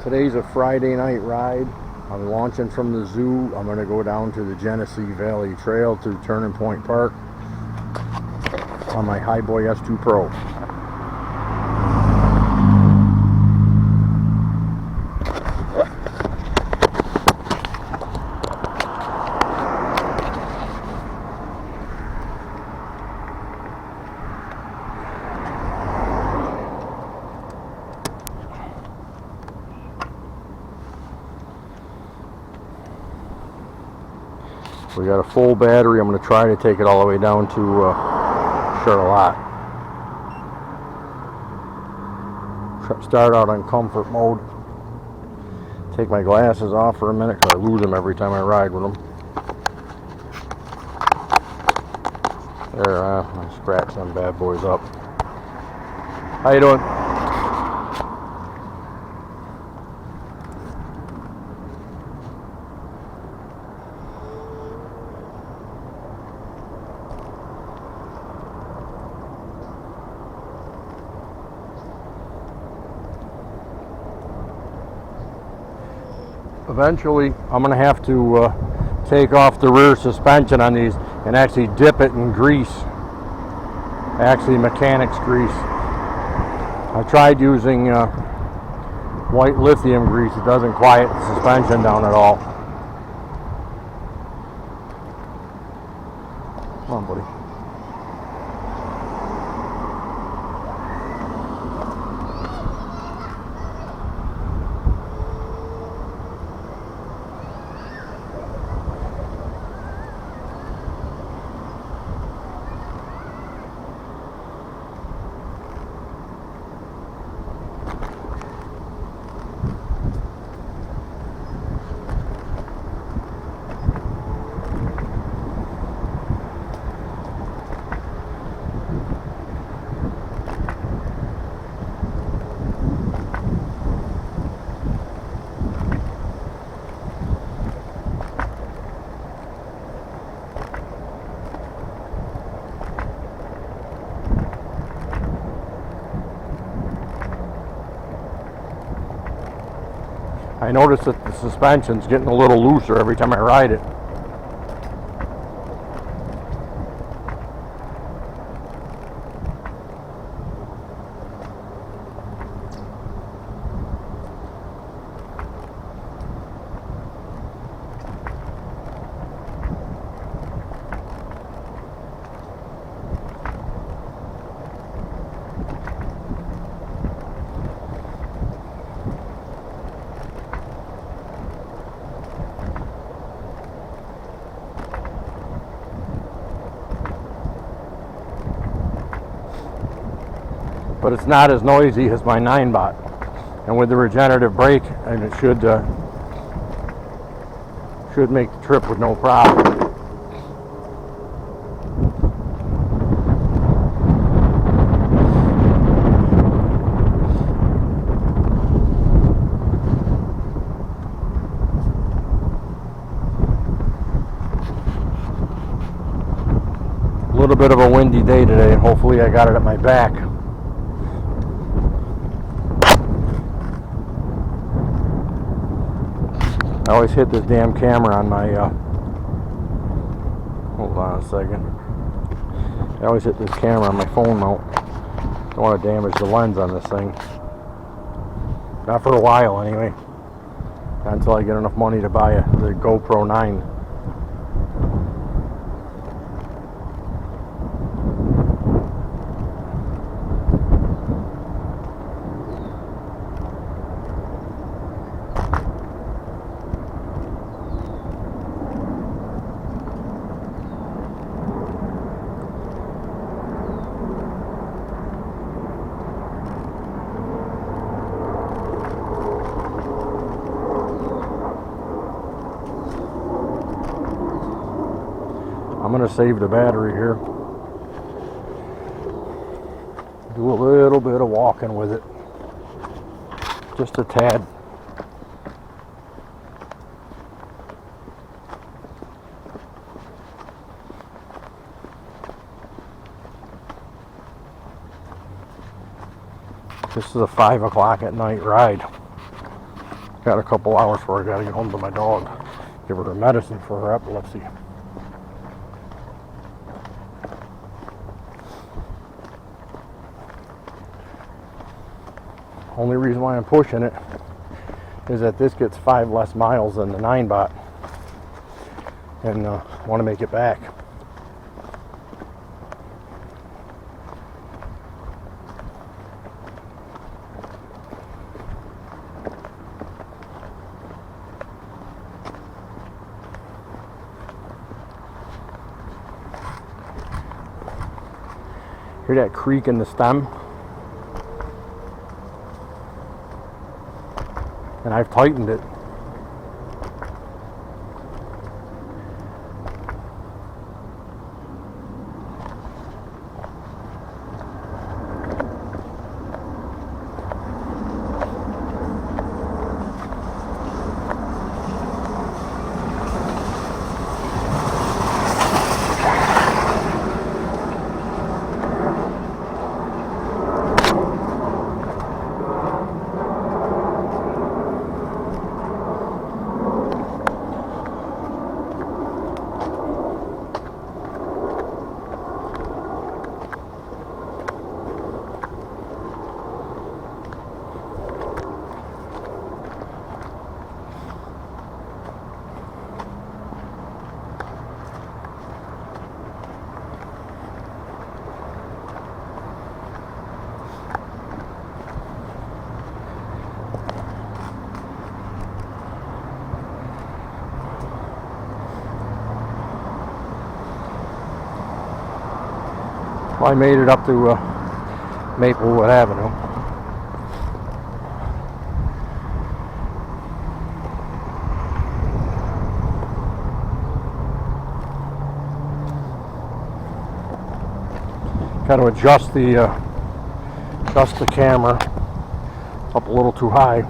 Today's a Friday night ride. I'm launching from the zoo. I'm going to go down to the Genesee Valley Trail to Turning Point Park on my Hiboy S2 Pro. We got a full battery. I'm going to try to take it all the way down to Charlotte. Start out on comfort mode. Take my glasses off for a minute because I lose them every time I ride with them. There, I scratched them bad boys up. How you doing? Eventually, I'm going to have to take off the rear suspension on these and actually dip it in grease. Actually, mechanics grease. I tried using white lithium grease. It doesn't quiet the suspension down at all. Come on, buddy. I notice that the suspension's getting a little looser every time I ride it. But it's not as noisy as my 9-bot, and with the regenerative brake, and it should make the trip with no problem. A little bit of a windy day today, and hopefully I got it at my back. I always hit this damn camera on my, hold on a second. I always hit this camera on my phone mount. Don't want to damage the lens on this thing. Not for a while anyway. Not until I get enough money to buy the GoPro 9. I'm going to save the battery here. Do a little bit of walking with it. Just a tad. This is a 5 o'clock at night ride. Got a couple hours before I gotta get home to my dog. Give her medicine for her epilepsy. Only reason why I'm pushing it is that this gets 5 less miles than the 9-bot, and want to make it back. Hear that creak in the stem? And I've tightened it. Well, I made it up to Maplewood Avenue. Got to adjust the camera up a little too high.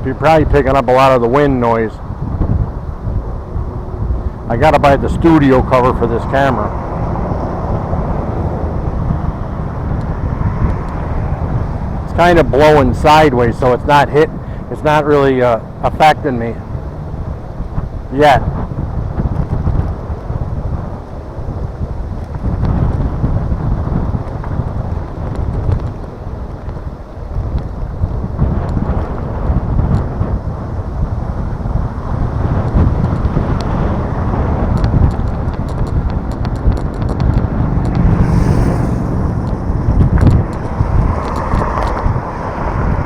You're probably picking up a lot of the wind noise. I gotta buy the studio cover for this camera. It's kind of blowing sideways, so it's not really affecting me yet.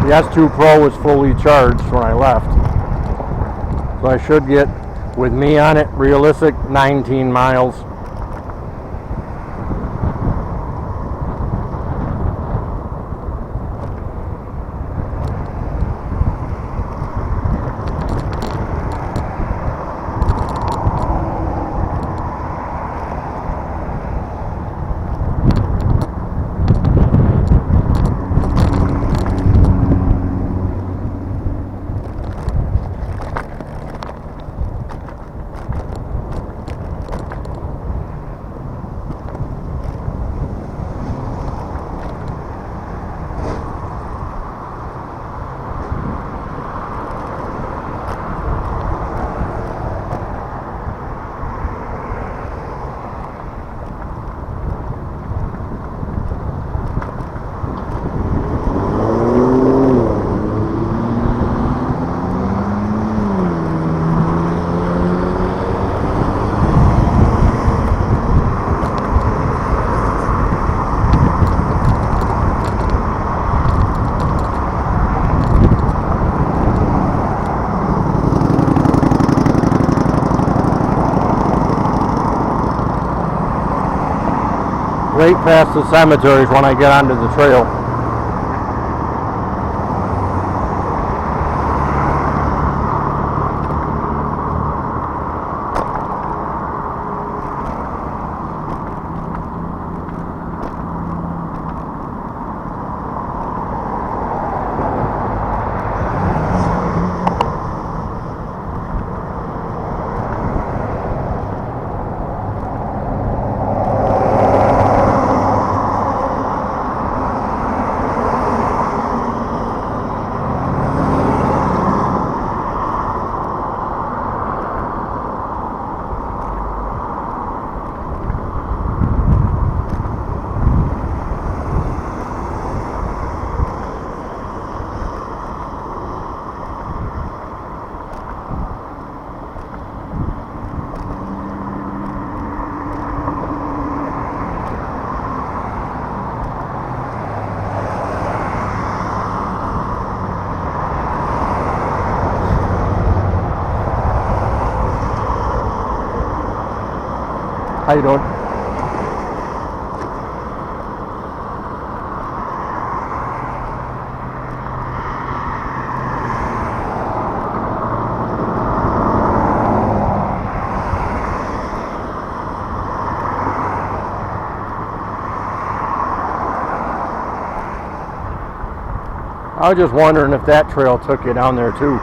The S2 Pro was fully charged when I left, so I should get, with me on it, realistic 19 miles. right past the cemeteries when I get onto the trail. How you doing? I was just wondering if that trail took you down there too.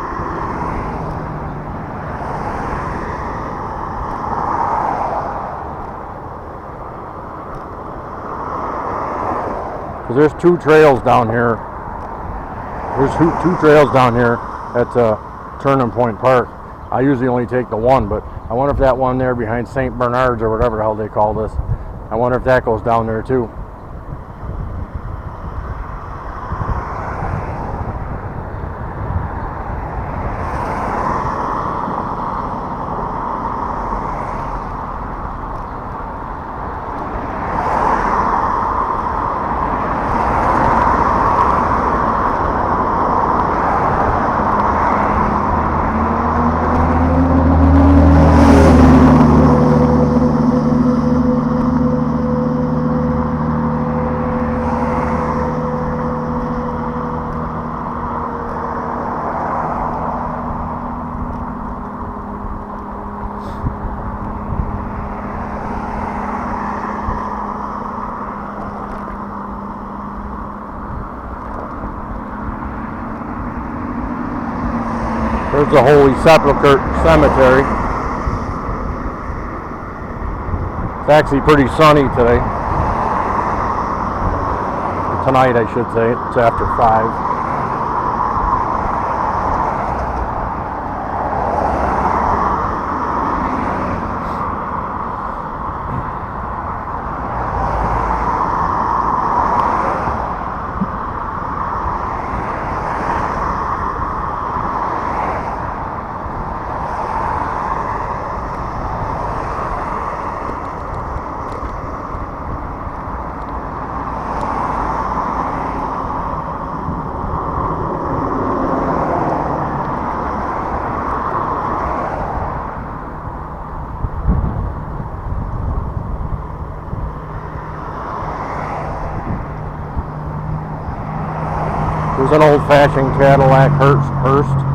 Because there's two trails down here. There's two trails down here at Turning Point Park. I usually only take the one, but I wonder if that one there behind St. Bernard's or whatever the hell they call this, I wonder if that goes down there too. There's the Holy Sepulchre Cemetery. It's actually pretty sunny today. Tonight, I should say. It's after 5. There's an old-fashioned Cadillac hearse.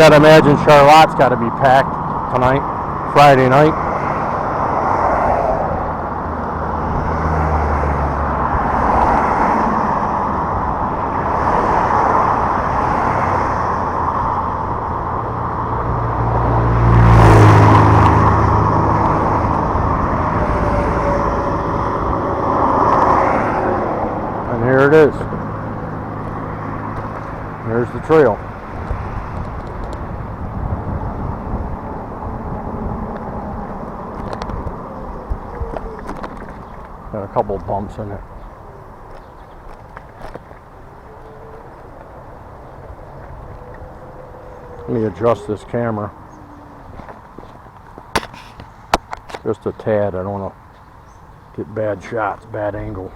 gotta imagine Charlotte's gotta be packed tonight, Friday night. And here it is. There's the trail. Got a couple bumps in it. Let me adjust this camera just a tad. I don't want to get bad shots, bad angle.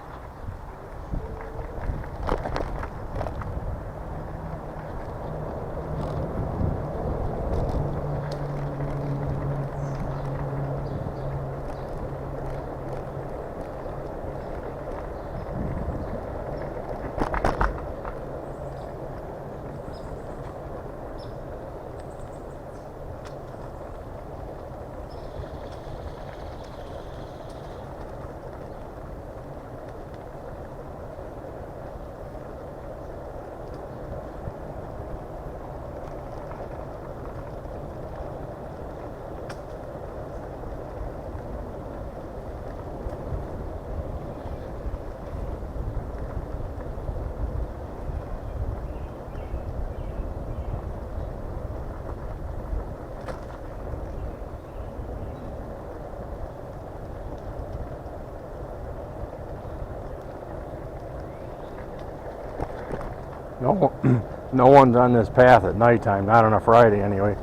No one's on this path at nighttime, not on a Friday anyway.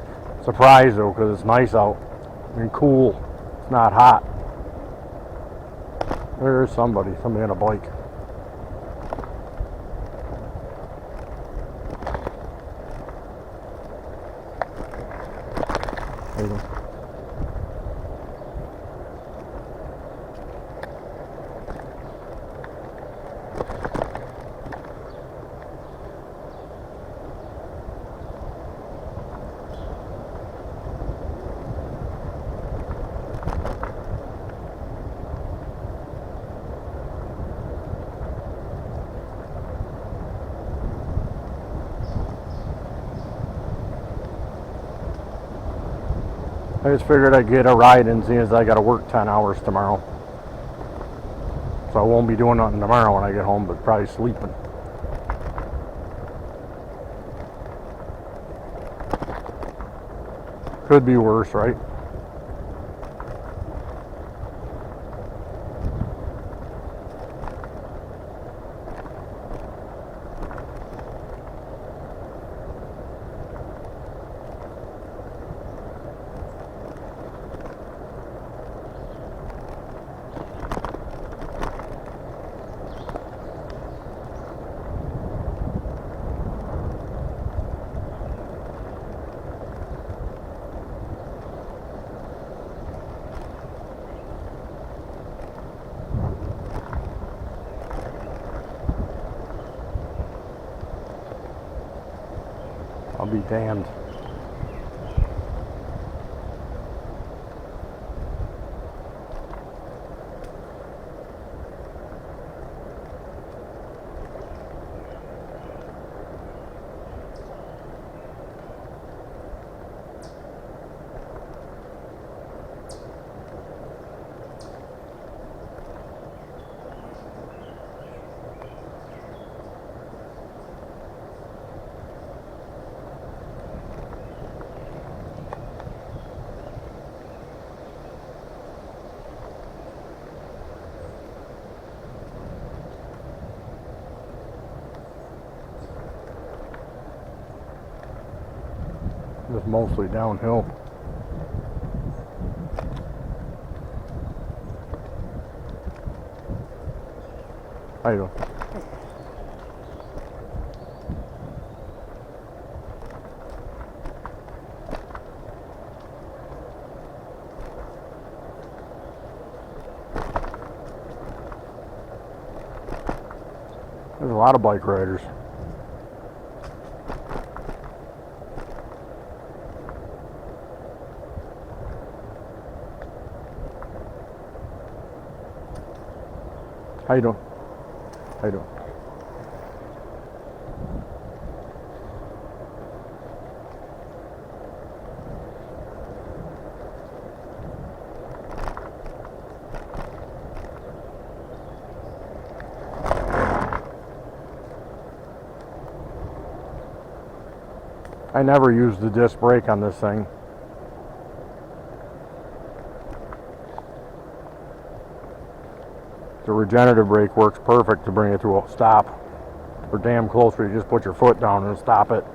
Surprised though, because it's nice out and cool. It's not hot. There's somebody on a bike. There you go. I just figured I'd get a ride in, seeing as I got to work 10 hours tomorrow. So I won't be doing nothing tomorrow when I get home, but probably sleeping. Could be worse, right? I'll be damned. Just mostly downhill. How you doing? There's a lot of bike riders. How you doing? How you doing? I never use the disc brake on this thing. The regenerative brake works perfect to bring it to a stop. Or damn close where you just put your foot down and stop it.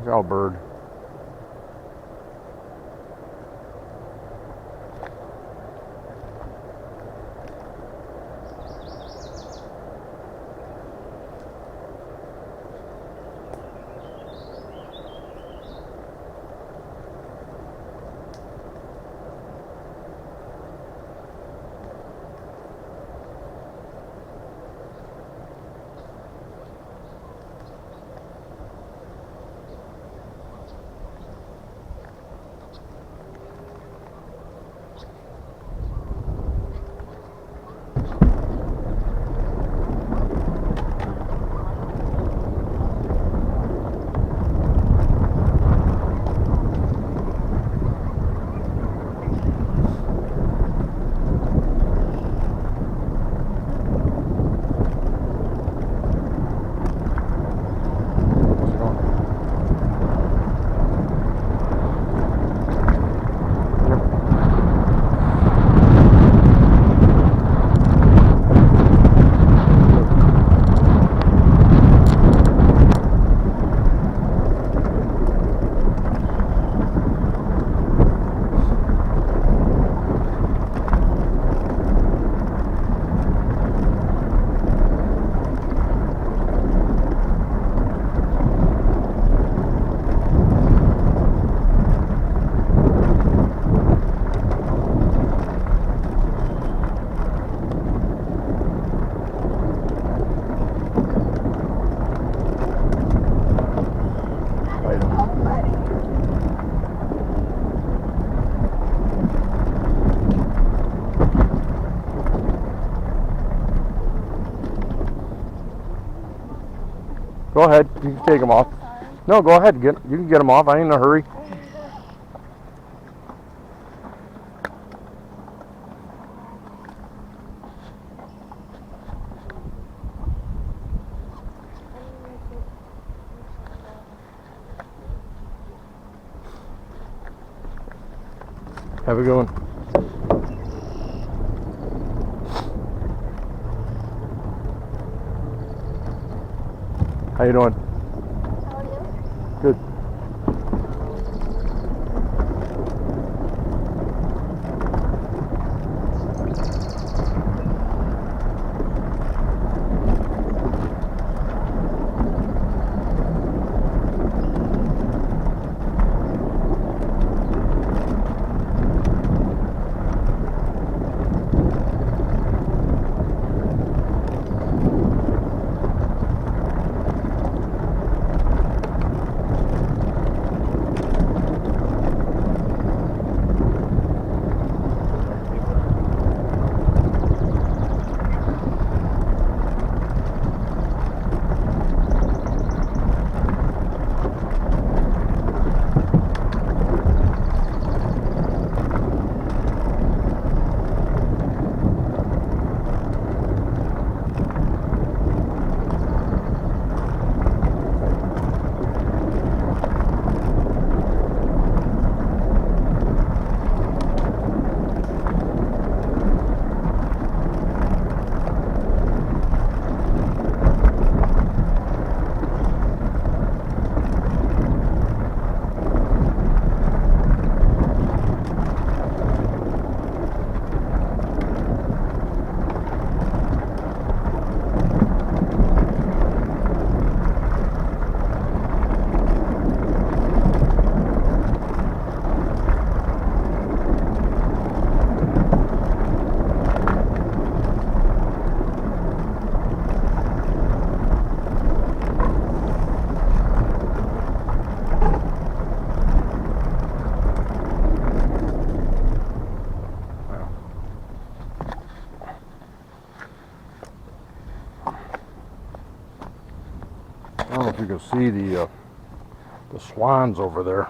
Look out, bird. Go ahead, you can take them off. No, go ahead, you can get them off. I ain't in a hurry. Have a good one. How you doing? How are you? Good. can see the swans over there.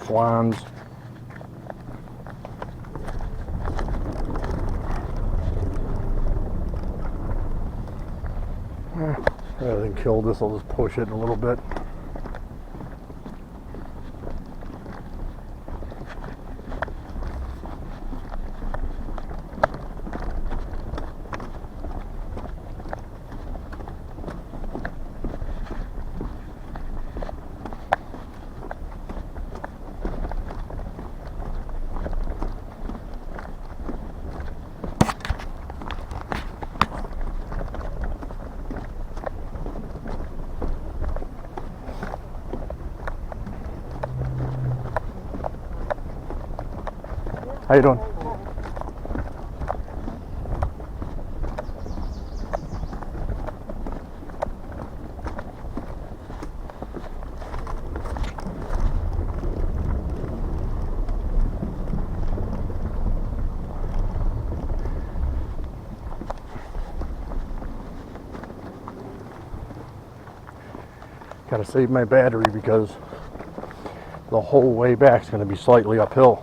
Swans. Rather than kill this, I'll just push it a little bit. How you doing? Gotta save my battery because the whole way back is going to be slightly uphill.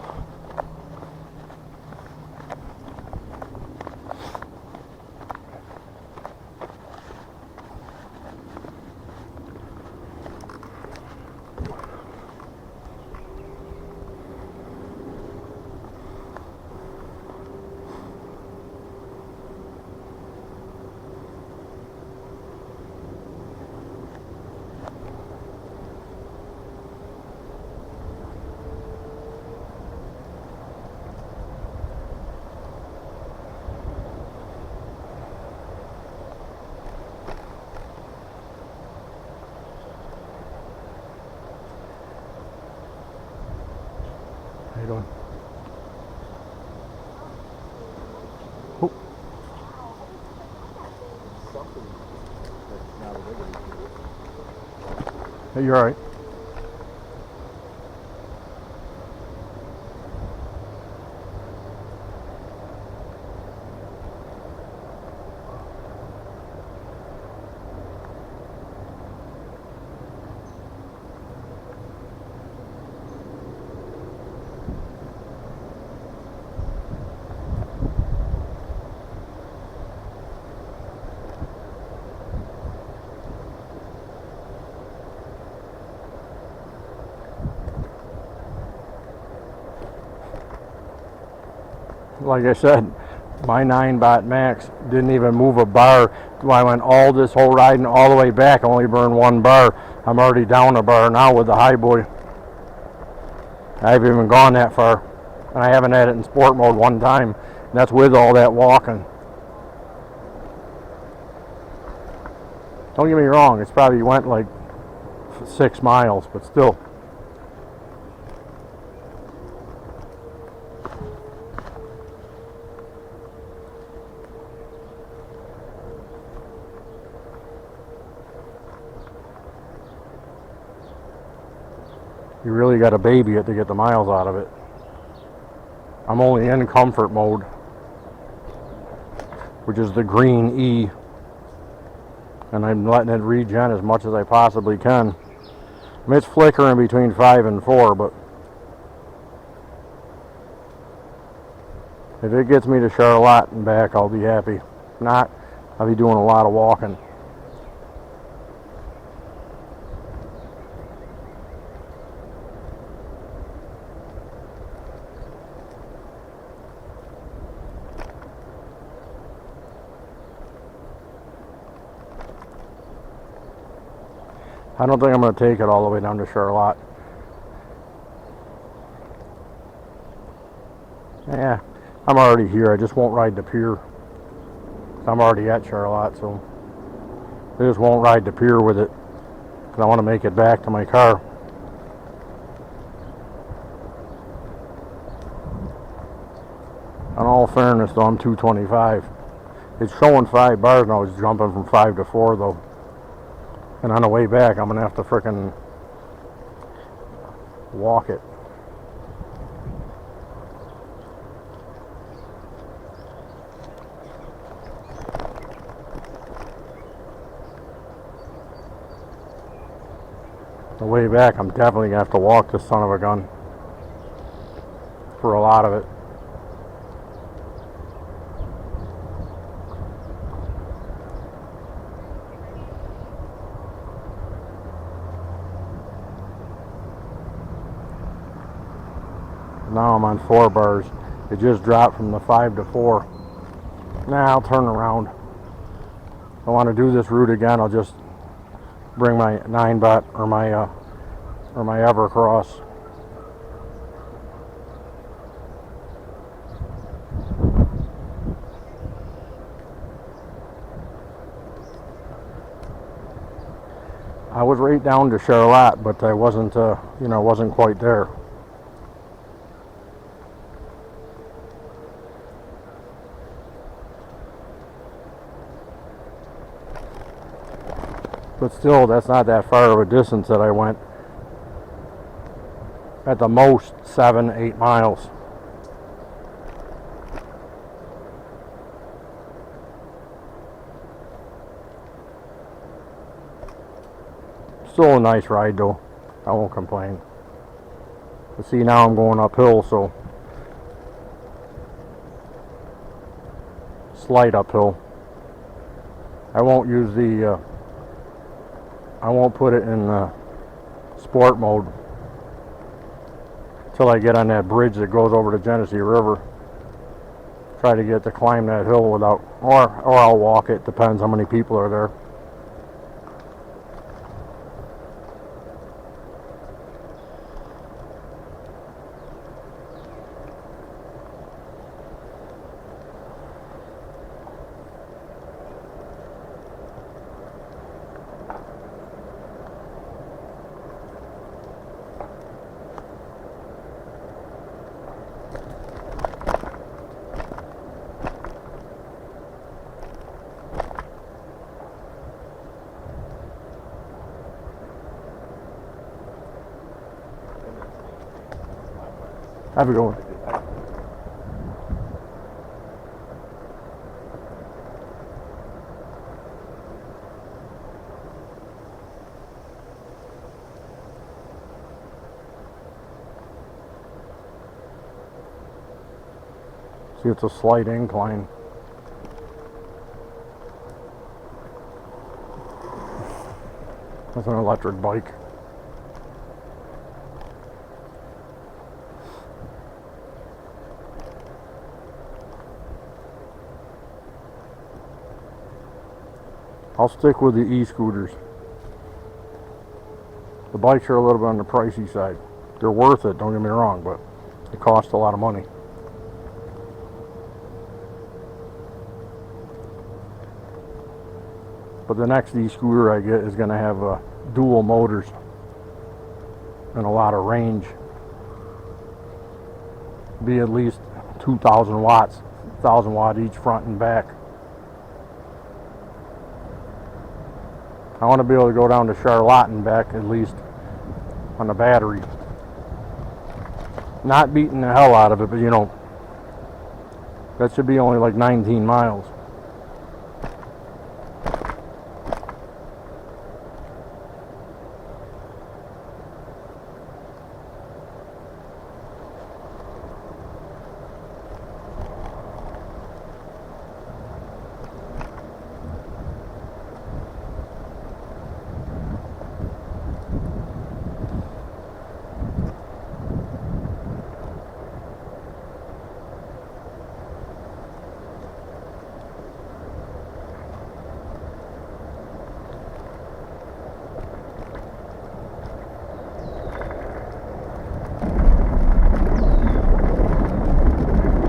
How you doing? Oh. Hey, you're all right. Like I said, my 9-bot max didn't even move a bar. I went all this whole riding all the way back, only burned 1 bar. I'm already down a bar now with the hiboy. I haven't even gone that far. And I haven't had it in sport mode one time. And that's with all that walking. Don't get me wrong, it's probably went like 6 miles, but still. You really got to baby it to get the miles out of it. I'm only in comfort mode, which is the green E, and I'm letting it regen as much as I possibly can. I mean, it's flickering between 5 and 4, but if it gets me to Charlotte and back, I'll be happy. If not, I'll be doing a lot of walking. I don't think I'm going to take it all the way down to Charlotte. Yeah, I'm already here. I just won't ride the pier. I'm already at Charlotte, so I just won't ride the pier with it because I want to make it back to my car. In all fairness, though, I'm 225. It's showing 5 bars now. It's jumping from 5 to 4, though. And on the way back, I'm going to have to frickin' walk it. The way back, I'm definitely gonna have to walk this son of a gun for a lot of it. Now I'm on 4 bars. It just dropped from the 5 to 4. Now I'll turn around. If I want to do this route again, I'll just bring my 9-bot or my Evercross. I was right down to Charlotte, but I wasn't, wasn't quite there. But still, that's not that far of a distance that I went. At the most, 7-8 miles. Still a nice ride though. I won't complain. But see, now I'm going uphill, so slight uphill. I won't use the I won't put it in sport mode until I get on that bridge that goes over the Genesee River. Try to get to climb that hill without, or I'll walk it, depends how many people are there. Have a good one. See, it's a slight incline. That's an electric bike. I'll stick with the e-scooters. The bikes are a little bit on the pricey side. They're worth it, don't get me wrong, but it costs a lot of money. But the next e-scooter I get is going to have dual motors and a lot of range. Be at least 2,000 watts, 1,000 watt each front and back. I want to be able to go down to Charlotte and back at least on the battery. Not beating the hell out of it, but you know, that should be only like 19 miles.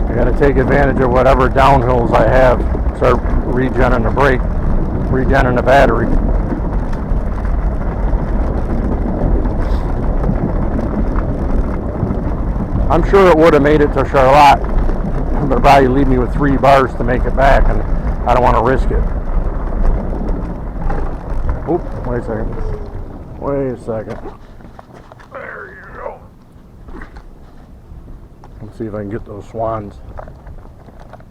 I got to take advantage of whatever downhills I have. Start regenning the brake, regenning the battery. I'm sure it would have made it to Charlotte, but probably leave me with 3 bars to make it back, and I don't want to risk it. Oop, wait a second. Wait a second. There you go. Let's see if I can get those swans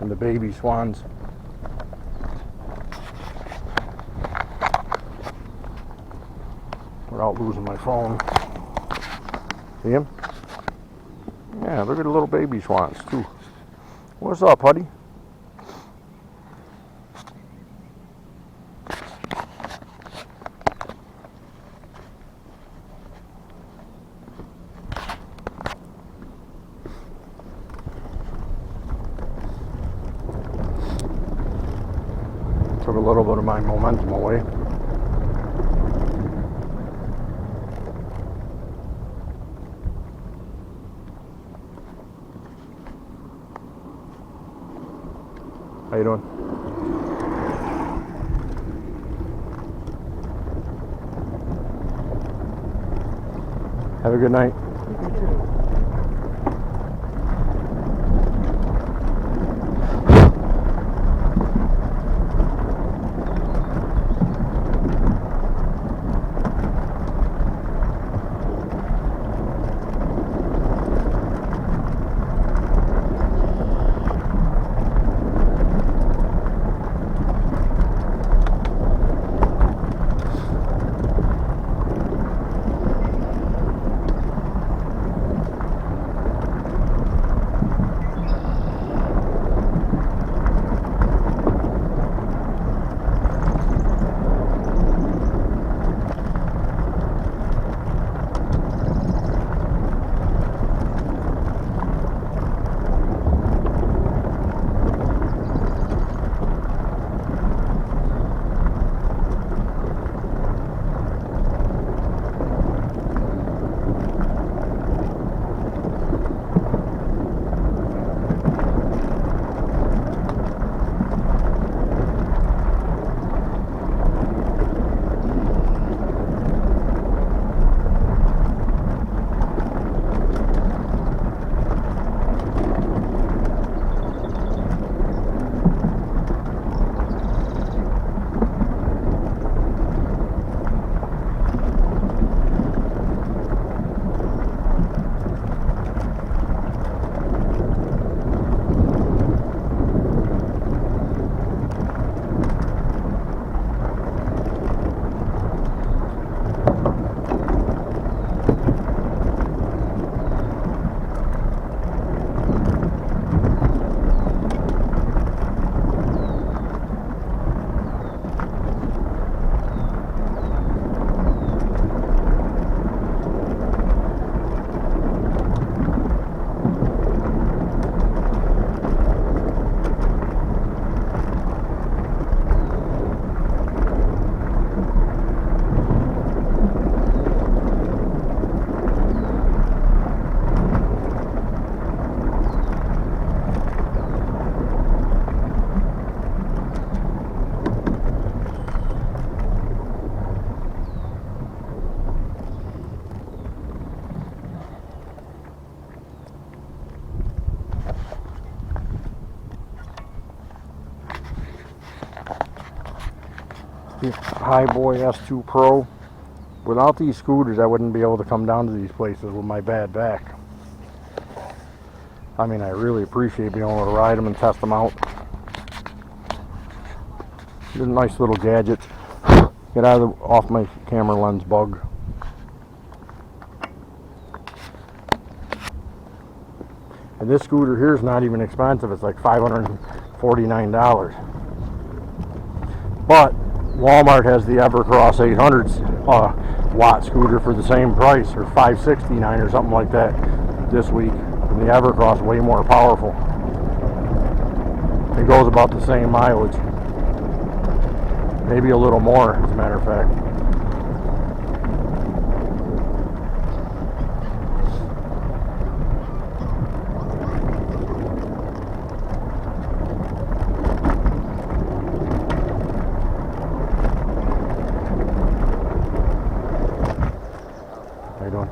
and the baby swans. without losing my phone. See him? Yeah, look at the little baby swans too. What's up, buddy? Took a little bit of my momentum away. How you doing? Have a good night. Hiboy S2 Pro. Without these scooters, I wouldn't be able to come down to these places with my bad back. I mean, I really appreciate being able to ride them and test them out. They're nice little gadgets. Get off my camera lens, bug. And this scooter here is not even expensive. It's like $549. But Walmart has the Evercross 800 watt scooter for the same price, or $569 or something like that this week. And the Evercross is way more powerful. It goes about the same mileage. Maybe a little more, as a matter of fact. How you doing?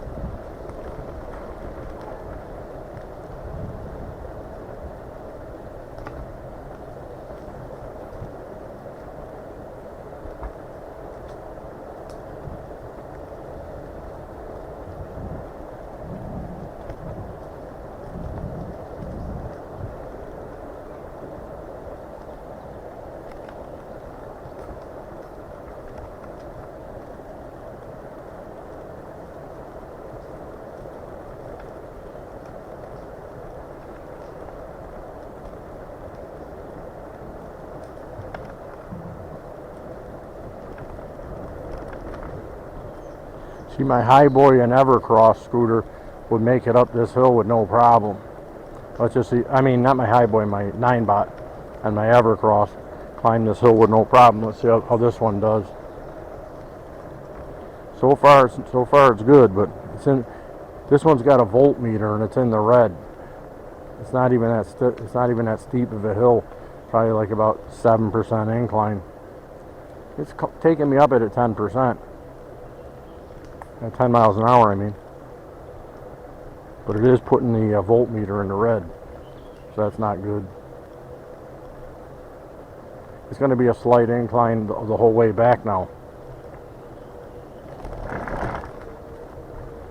See, my hiboy and Evercross scooter would make it up this hill with no problem. Let's just see. I mean, not my hiboy, my 9-bot and my Evercross climb this hill with no problem. Let's see how this one does. So far it's good, but it's in. This one's got a voltmeter and it's in the red. It's not even that steep of a hill. Probably like about 7% incline. It's taking me up at 10%. At 10 miles an hour, I mean. But it is putting the voltmeter in the red, so that's not good. It's going to be a slight incline the whole way back now.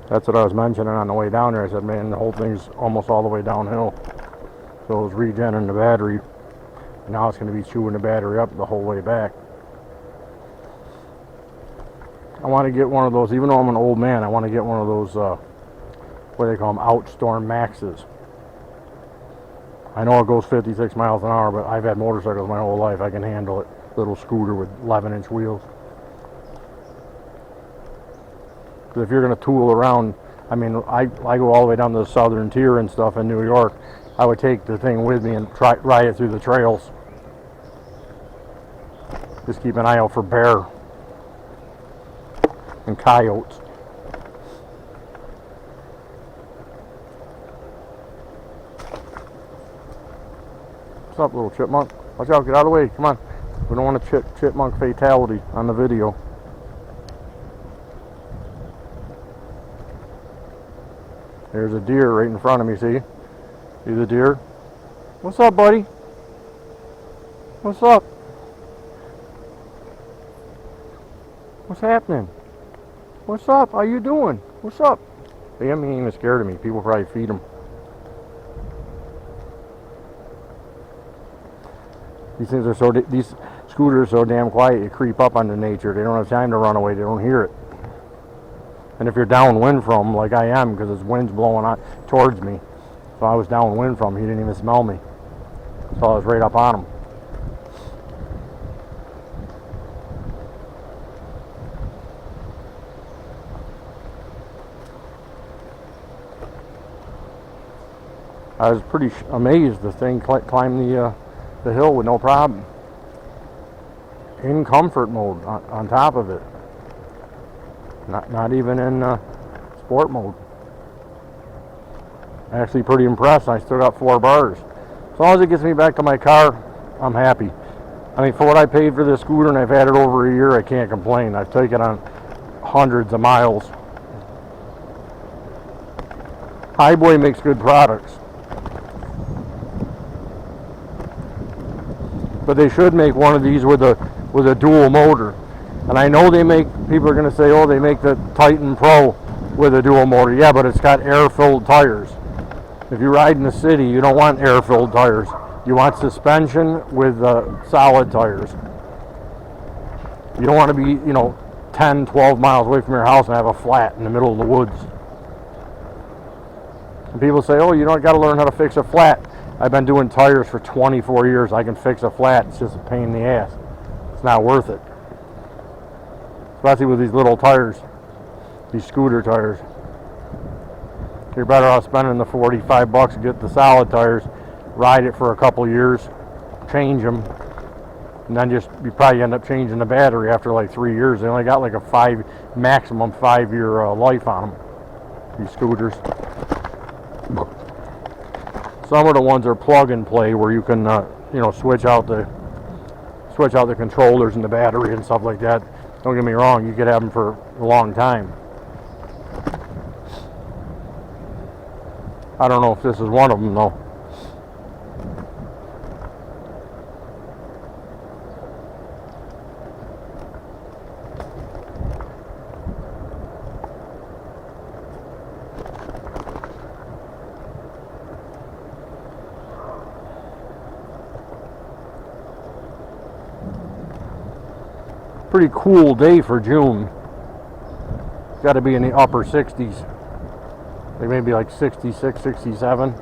That's what I was mentioning on the way down there. I said, man, the whole thing's almost all the way downhill. So it was regenerating the battery. Now it's going to be chewing the battery up the whole way back. I want to get one of those, even though I'm an old man, I want to get one of those, what do they call them, Outstorm Maxes. I know it goes 56 miles an hour, but I've had motorcycles my whole life. I can handle it. Little scooter with 11-inch wheels. Because if you're going to tool around, I mean, I go all the way down to the southern tier and stuff in New York. I would take the thing with me and ride it through the trails. Just keep an eye out for bear and coyotes. What's up, little chipmunk? Watch out, get out of the way, come on. We don't want a chipmunk fatality on the video. There's a deer right in front of me, see? See the deer? What's up, buddy? What's up? What's happening? What's up? How you doing? What's up? They ain't even scared of me. People probably feed them. These scooters are so damn quiet, you creep up on the nature. They don't have time to run away. They don't hear it. And if you're downwind from them, like I am, because his wind's blowing on towards me, so I was downwind from him, he didn't even smell me. So I was right up on him. I was pretty amazed the thing climbed the hill with no problem. In comfort mode on top of it. Not even in sport mode. Actually pretty impressed. I still got 4 bars. As long as it gets me back to my car, I'm happy. I mean, for what I paid for this scooter and I've had it over a year, I can't complain. I've taken it on hundreds of miles. Hiboy makes good products. But they should make one of these with a dual motor. And I know people are going to say, oh, they make the Titan Pro with a dual motor. Yeah, but it's got air-filled tires. If you ride in the city, you don't want air-filled tires. You want suspension with solid tires. You don't want to be, 10, 12 miles away from your house and have a flat in the middle of the woods. And people say, oh, you got to learn how to fix a flat. I've been doing tires for 24 years. I can fix a flat. It's just a pain in the ass. It's not worth it. Especially with these little tires, these scooter tires. You're better off spending the $45 to get the solid tires, ride it for a couple years, change them, and then you probably end up changing the battery after like 3 years. They only got like a maximum 5-year life on them, these scooters. Some of the ones are plug and play where you can, switch out the controllers and the battery and stuff like that. Don't get me wrong, you could have them for a long time. I don't know if this is one of them though. Pretty cool day for June. It's got to be in the upper 60s. Like maybe like 66, 67.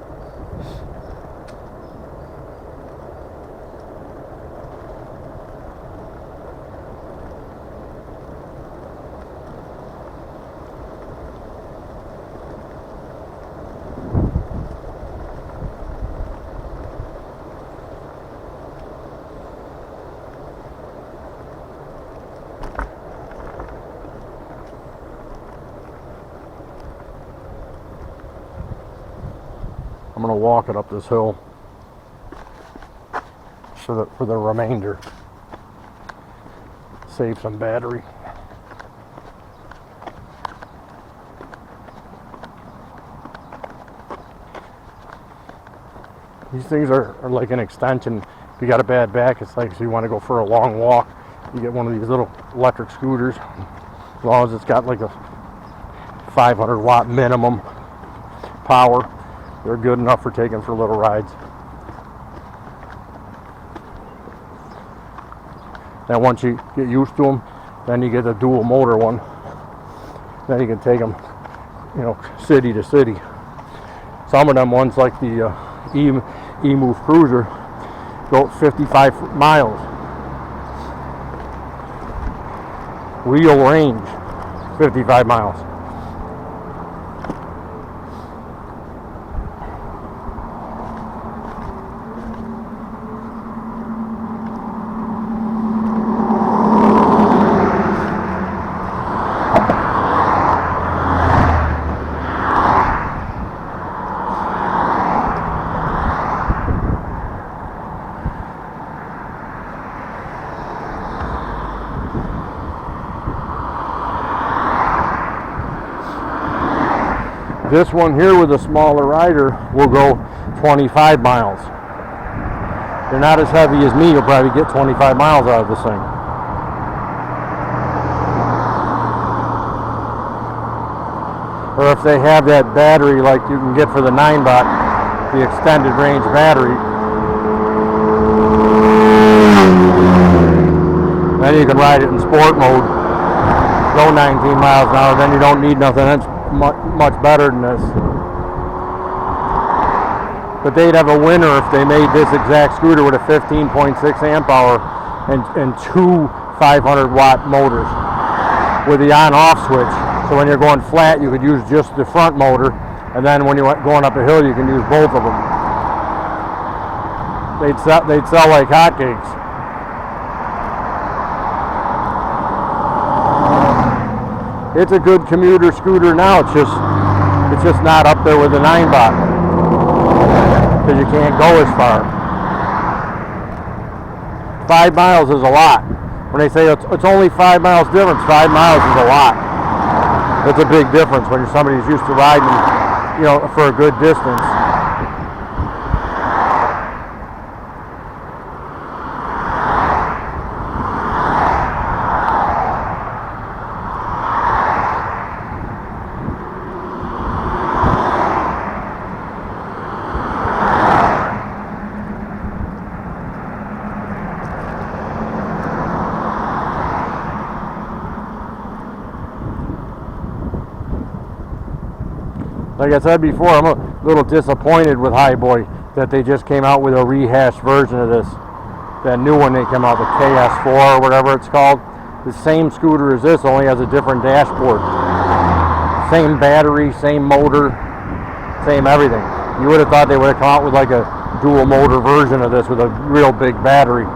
gonna walk it up this hill for the remainder. Save some battery. These things are like an extension. If you got a bad back, it's like if you want to go for a long walk, you get one of these little electric scooters. As long as it's got like a 500 watt minimum power, they're good enough for taking for little rides. Then once you get used to them, then you get a dual motor one. Then you can take them, you know, city to city. Some of them ones like the E-Move Cruiser go 55 miles. Real range, 55 miles. This one here with a smaller rider will go 25 miles. They're not as heavy as me. You'll probably get 25 miles out of this thing. Or if they have that battery like you can get for the 9-bot, the extended range battery, then you can ride it in sport mode, go 19 miles an hour, then you don't need nothing else much better than this. But they'd have a winner if they made this exact scooter with a 15.6 amp hour and two 500 watt motors with the on-off switch. So when you're going flat, you could use just the front motor, and then when you're going up a hill, you can use both of them. They'd sell like hotcakes. It's a good commuter scooter now. It's just not up there with the 9-bot because you can't go as far. 5 miles is a lot. When they say it's only 5 miles difference, 5 miles is a lot. That's a big difference when you're somebody who's used to riding, you know, for a good distance. Like I said before, I'm a little disappointed with Hiboy that they just came out with a rehashed version of this. That new one they came out, the KS4 or whatever it's called. The same scooter as this, only has a different dashboard. Same battery, same motor, same everything. You would have thought they would have come out with like a dual motor version of this with a real big battery.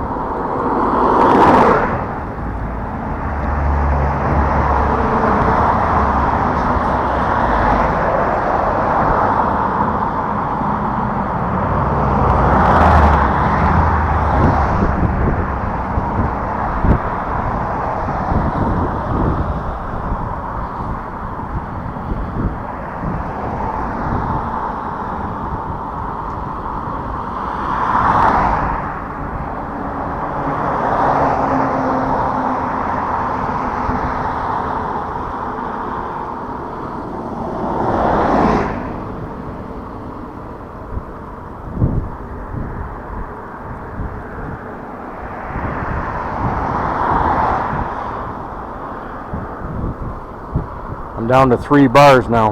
I'm down to 3 bars now.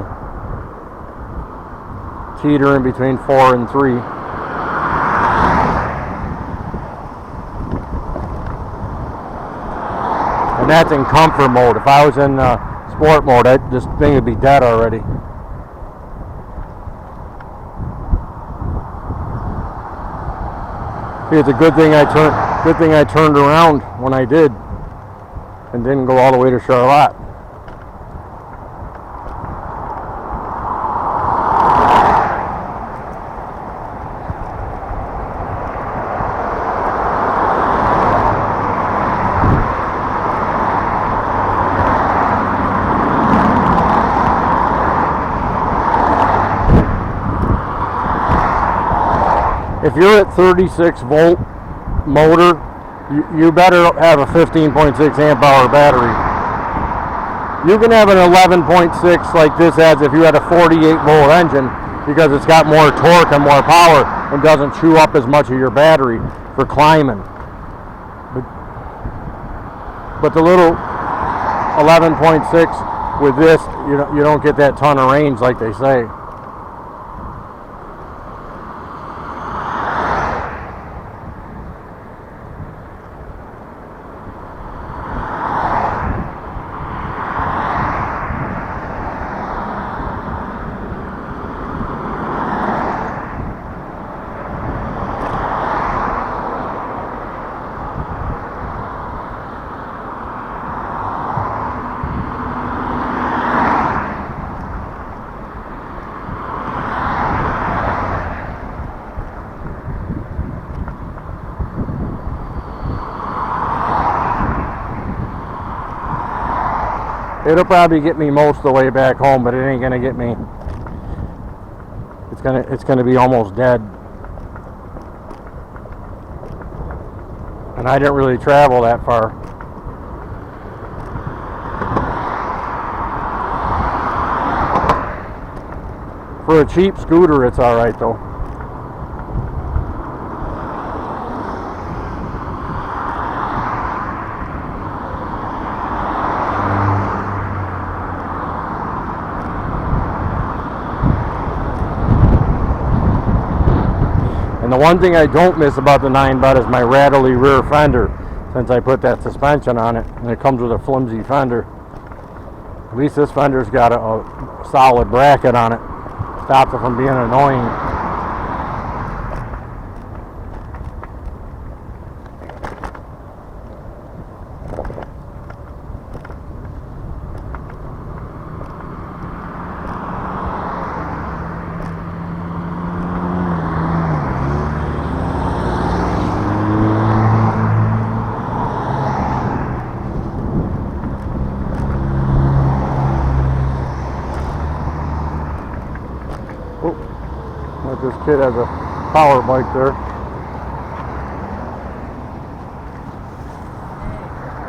Teetering between 4 and 3. And that's in comfort mode. If I was in sport mode, this thing would be dead already. See, it's a good thing I turned around when I did and didn't go all the way to Charlotte. if you're at 36 volt motor, you better have a 15.6 amp hour battery. You can have an 11.6 like this has if you had a 48 volt engine, because it's got more torque and more power and doesn't chew up as much of your battery for climbing. But the little 11.6 with this, you don't get that ton of range like they say. It'll probably get me most of the way back home, but it ain't gonna get me. It's gonna be almost dead. And I didn't really travel that far. For a cheap scooter, it's all right though. And the one thing I don't miss about the 9-butt is my rattly rear fender, since I put that suspension on it, and it comes with a flimsy fender. At least this fender's got a solid bracket on it. Stops it from being annoying. This kid has a power bike there.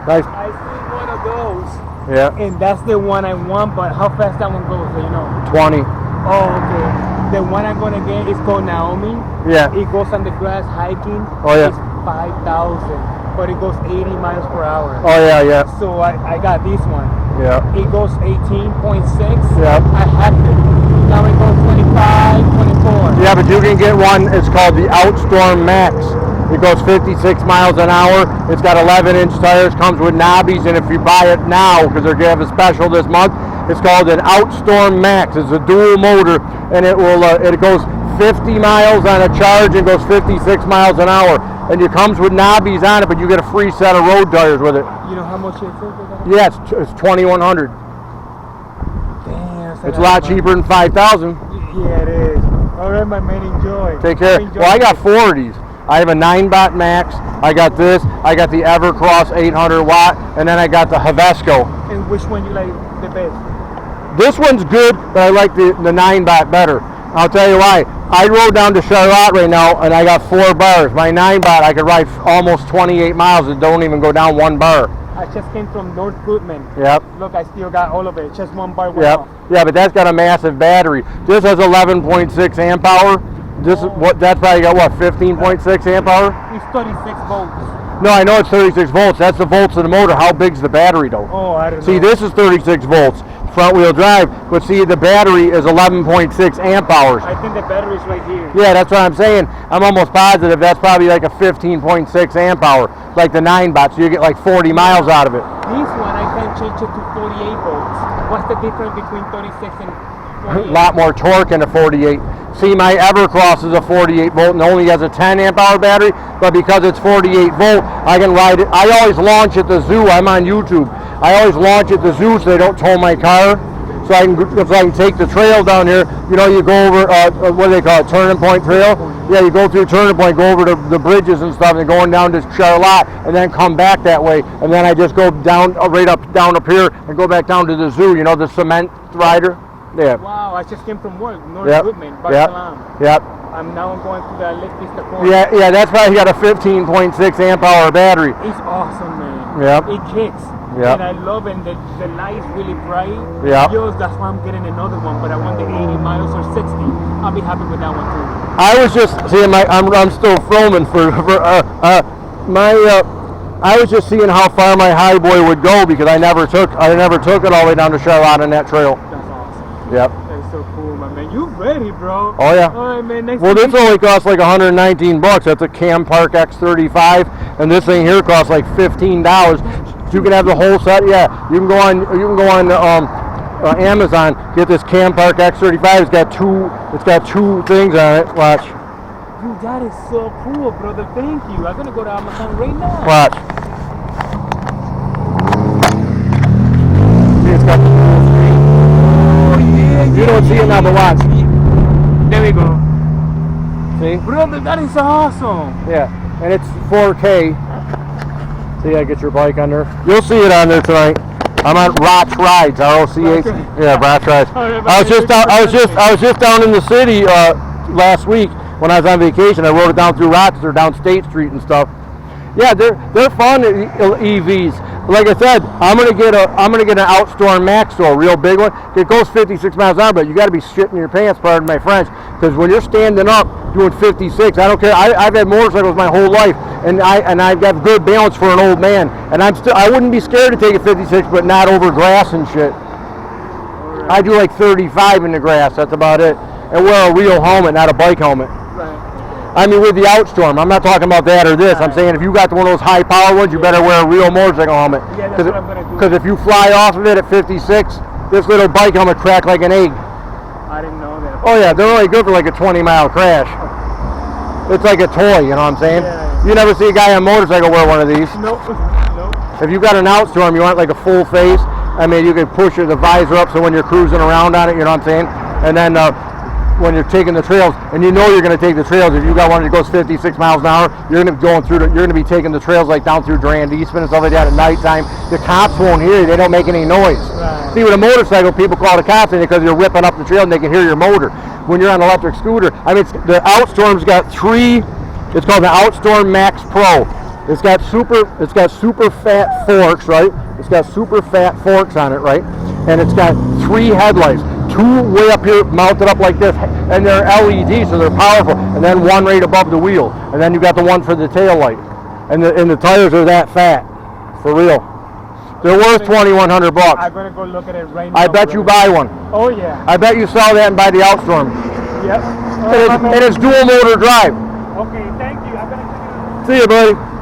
Nice. I see one of those. Yeah. And that's the one I want, but how fast that one goes, do you know? 20. Oh, okay. The one I'm gonna get is called Naomi. Yeah. It goes on the grass hiking. Oh, yeah. It's 5,000, but it goes 80 miles per hour. Oh yeah, yeah. So I got this one. Yeah. It goes 18.6. Yeah. I have it. Now it goes 25, 24. Yeah, but you can get one. It's called the Outstorm Max. It goes 56 miles an hour. It's got 11-inch tires. Comes with knobbies, and if you buy it now, because they're gonna have a special this month, it's called an Outstorm Max. It's a dual motor, and it will. It goes 50 miles on a charge and goes 56 miles an hour. And it comes with knobbies on it, but you get a free set of road tires with it. You know how much it is? Yeah, it's 2,100. Damn. It's a lot cheaper than 5,000. Yeah, it is. All right, my man, enjoy. Take care. Well, I got 4 of these. I have a 9-bot Max. I got this. I got the Evercross 800 watt, and then I got the Havesco. And which one you like the best? This one's good, but I like the 9-bot better. I'll tell you why. I rode down to Charlotte right now, and I got 4 bars. My 9-bot, I could ride almost 28 miles and don't even go down 1 bar. I just came from North Goodman. Yep. Look, I still got all of it. Just 1 bar went Yep. off. Yeah, but that's got a massive battery. This has 11.6 amp hour. This is what that's probably got what 15.6 amp hour. It's 36 volts. No, I know it's 36 volts. That's the volts of the motor. How big's the battery though? Oh, I don't know. See, this is 36 volts, front wheel drive, but see, the battery is 11.6 amp hours. I think the battery's right here. Yeah, that's what I'm saying. I'm almost positive that's probably like a 15.6 amp hour, like the 9-bot, so you get like 40 miles out of it. This one, I can change it to 48 volts. What's the difference between 36 and 48? A lot more torque in a 48. See, my Evercross is a 48 volt and only has a 10 amp hour battery, but because it's 48 volt, I can ride it. I always launch at the zoo. I'm on YouTube. I always launch at the zoo so they don't tow my car. So I can take the trail down here. You know, you go over what do they call it, Turning Point Trail? Yeah, you go through Turning Point, go over to the bridges and stuff, and going down to Charlotte, and then come back that way. And then I just go down right down up here and go back down to the zoo. You know, the cement rider. Yeah. Wow, I just came from work, North Yep. Goodman, Yep. Barcelona. Yep. I'm now going to the electric car. Yeah, that's why he got a 15.6 amp hour battery. It's awesome, man. Yep. It kicks. Yep. And I love it. The light is really bright. Yep. Just that's why I'm getting another one. But I want the 80 miles or 60. I'll be happy with that one too. I was just seeing I'm still filming I was just seeing how far my highboy would go because I never took it all the way down to Charlotte on that trail. That's awesome. Yep. That's so cool, my man. You ready, bro? Oh yeah. All right, man. Well, this only costs like $119. That's a Cam Park X35, and this thing here costs like $15. You can have the whole set. Yeah, you can go on Amazon, get this Cam Park X35. It's got two things on it. Watch. Dude, that is so cool, brother. Thank you. I'm gonna go to Amazon right now. Watch. See, it's got the full screen. Oh yeah. You don't see it now, but watch. There we go. See? Brother, that is awesome. Yeah, and it's 4K. See, I get your bike on there. You'll see it on there tonight. I'm on Roch Rides, ROCH. Yeah, Roch Rides. I was just down in the city last week when I was on vacation. I rode it down through Rochester, down State Street and stuff. Yeah, they're fun EVs. Like I said, I'm gonna get an Outstorm Maxo, a real big one. It goes 56 miles an hour, but you got to be shitting your pants, pardon my French, because when you're standing up doing 56, I don't care. I've had motorcycles my whole life, and I've got good balance for an old man, and I wouldn't be scared to take a 56, but not over grass and shit. Right. I do like 35 in the grass. That's about it, and wear a real helmet, not a bike helmet. Right. I mean, with the Outstorm, I'm not talking about that or this. I'm saying if you got one of those high power ones, you better wear a real motorcycle helmet. Yeah, that's what I'm gonna do. Because if you fly off of it at 56, this little bike helmet crack like an egg. I didn't know that. Oh yeah, they're only good for like a 20-mile crash. It's like a toy, you know what I'm saying? Yeah. You never see a guy on a motorcycle wear one of these. Nope. If you got an Outstorm, you want like a full face. I mean, you can push the visor up so when you're cruising around on it, you know what I'm saying? And then when you're taking the trails, and you know you're going to take the trails. If you got one that goes 56 miles an hour, you're going to be taking the trails like down through Durand Eastman and stuff like that at nighttime. The cops won't hear you; they don't make any noise. Right. See, with a motorcycle, people call the cops because you're ripping up the trail and they can hear your motor. When you're on an electric scooter, I mean, the Outstorm's got three. It's called the Outstorm Max Pro. It's got super fat forks, right? It's got super fat forks on it, right? And it's got 3 headlights. 2 way up here mounted up like this, and they're LED, so they're powerful, and then 1 right above the wheel, and then you got the one for the tail light, and the tires are that fat, for real. They're worth $2,100 bucks. I'm gonna go look at it right now. I bet you buy one. Oh yeah. I bet you sell that and buy the Outstorm. Yep. And it's dual motor drive. Okay, thank you. I'm gonna check it out. See you, buddy.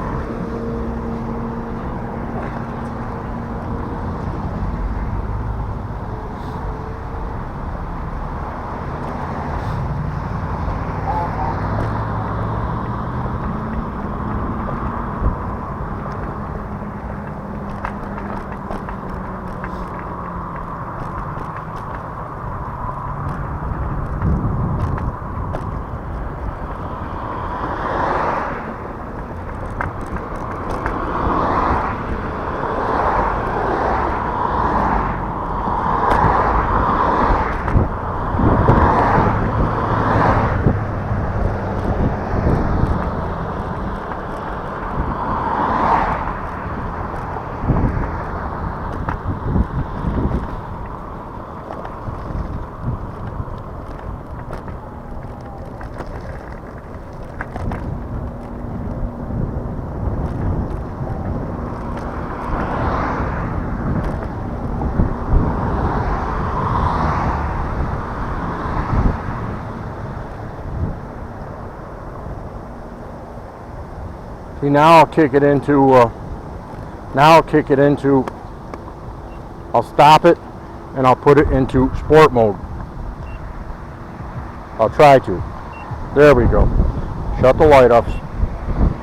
See, now I'll kick it into, I'll stop it and I'll put it into sport mode. I'll try to. There we go. Shut the light off.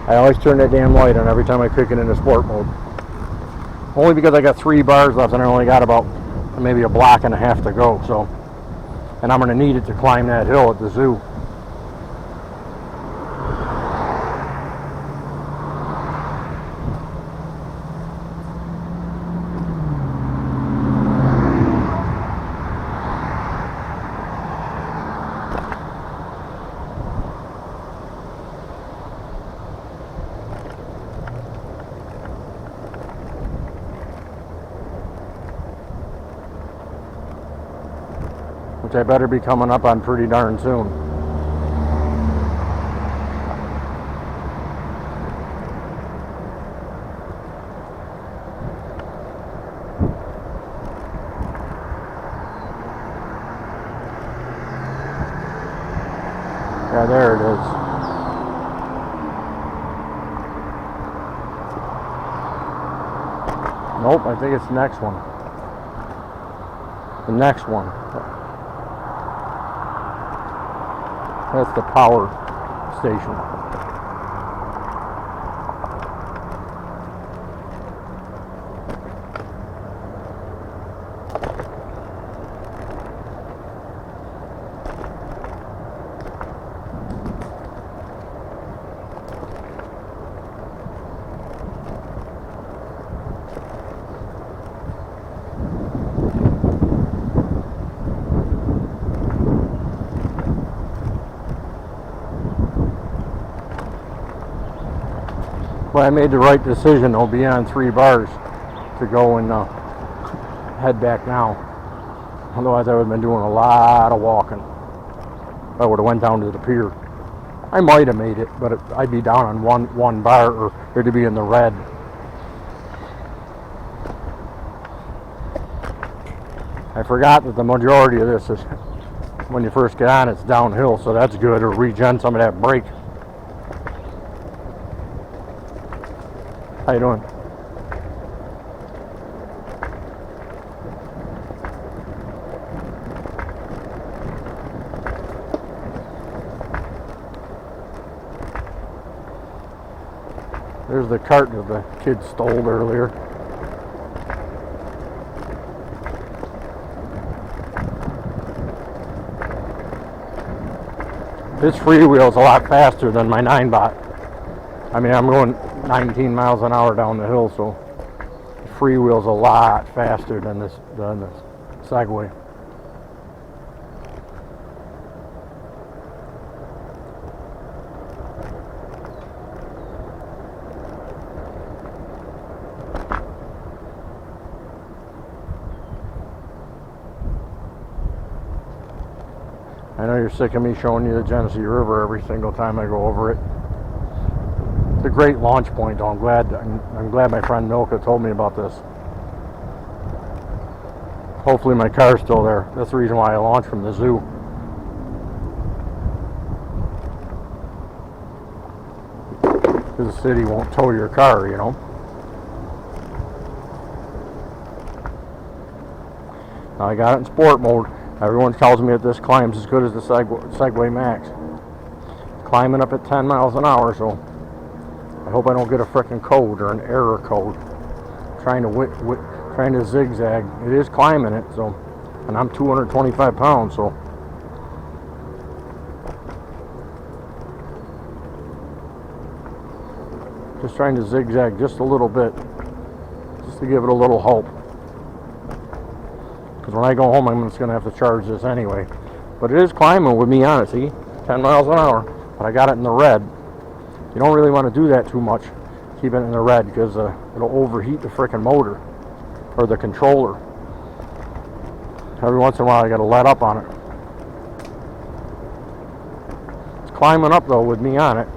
I always turn that damn light on every time I kick it into sport mode. Only because I got 3 bars left and I only got about maybe a block and a half to go, so. And I'm going to need it to climb that hill at the zoo. which I better be coming up on pretty darn soon. Yeah, there it is. Nope, I think it's the next one. The next one. That's the power station. But I made the right decision. I'll be on 3 bars to go and head back now. Otherwise I would have been doing a lot of walking. I would have went down to the pier. I might have made it, but I'd be down on one bar, or it'd be in the red. I forgot that the majority of this is, when you first get on, it's downhill, so that's good, or regen some of that brake. How you doing? There's the cart that the kid stole earlier. This freewheel's a lot faster than my 9-bot. I mean, I'm going 19 miles an hour down the hill, so the freewheel's a lot faster than this Segway. I know you're sick of me showing you the Genesee River every single time I go over it. It's a great launch point, though. I'm glad my friend Milka told me about this. Hopefully my car's still there. That's the reason why I launched from the zoo. Because the city won't tow your car, you know. Now I got it in sport mode. Everyone tells me that this climbs as good as the Segway Max. It's climbing up at 10 miles an hour, so I hope I don't get a frickin' code or an error code. Trying to zigzag. It is climbing it, so, and I'm 225 pounds, so. Just trying to zigzag just a little bit, just to give it a little hope. Because when I go home, I'm just going to have to charge this anyway. But it is climbing with me on it, see? 10 miles an hour. But I got it in the red. You don't really want to do that too much. Keep it in the red, because it'll overheat the frickin' motor. Or the controller. Every once in a while, I got to let up on it. It's climbing up, though, with me on it.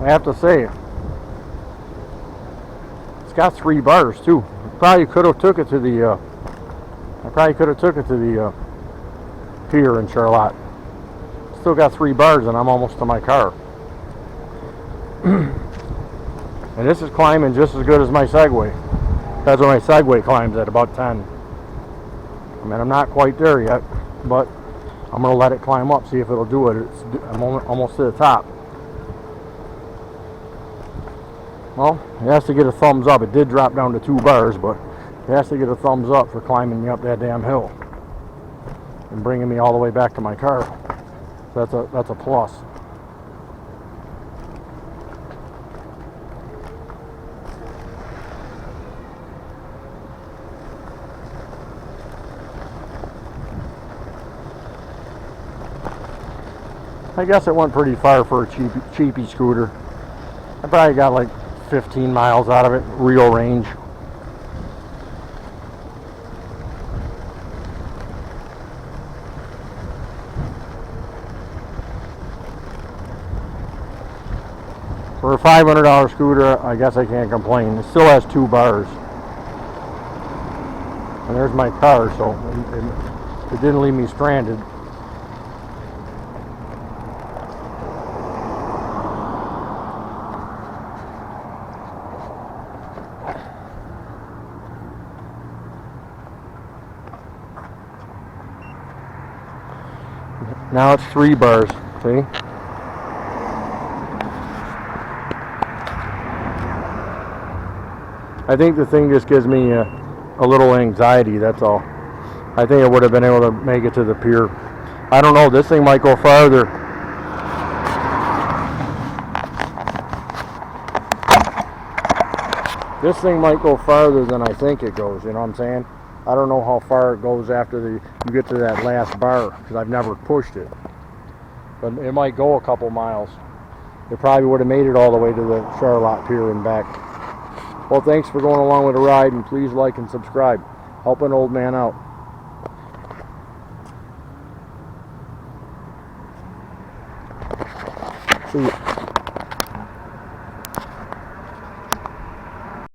I have to say, it's got 3 bars, too. Probably could have took it to the pier in Charlotte. Still got 3 bars and I'm almost to my car. And this is climbing just as good as my Segway. That's what my Segway climbs at, about 10. I mean, I'm not quite there yet, but I'm going to let it climb up, see if it'll do it. I'm almost to the top. Well, it has to get a thumbs up. It did drop down to 2 bars, but it has to get a thumbs up for climbing me up that damn hill and bringing me all the way back to my car. So that's a plus. I guess it went pretty far for a cheapy scooter. I probably got like 15 miles out of it, real range. For a $500 scooter, I guess I can't complain. It still has 2 bars. And there's my car, so it didn't leave me stranded. Now it's 3 bars, see? I think the thing just gives me a little anxiety, that's all. I think I would have been able to make it to the pier. I don't know, this thing might go farther. This thing might go farther than I think it goes, you know what I'm saying? I don't know how far it goes after you get to that last bar, because I've never pushed it. But it might go a couple miles. It probably would have made it all the way to the Charlotte Pier and back. Well, thanks for going along with the ride, and please like and subscribe. Help an old man out. See you.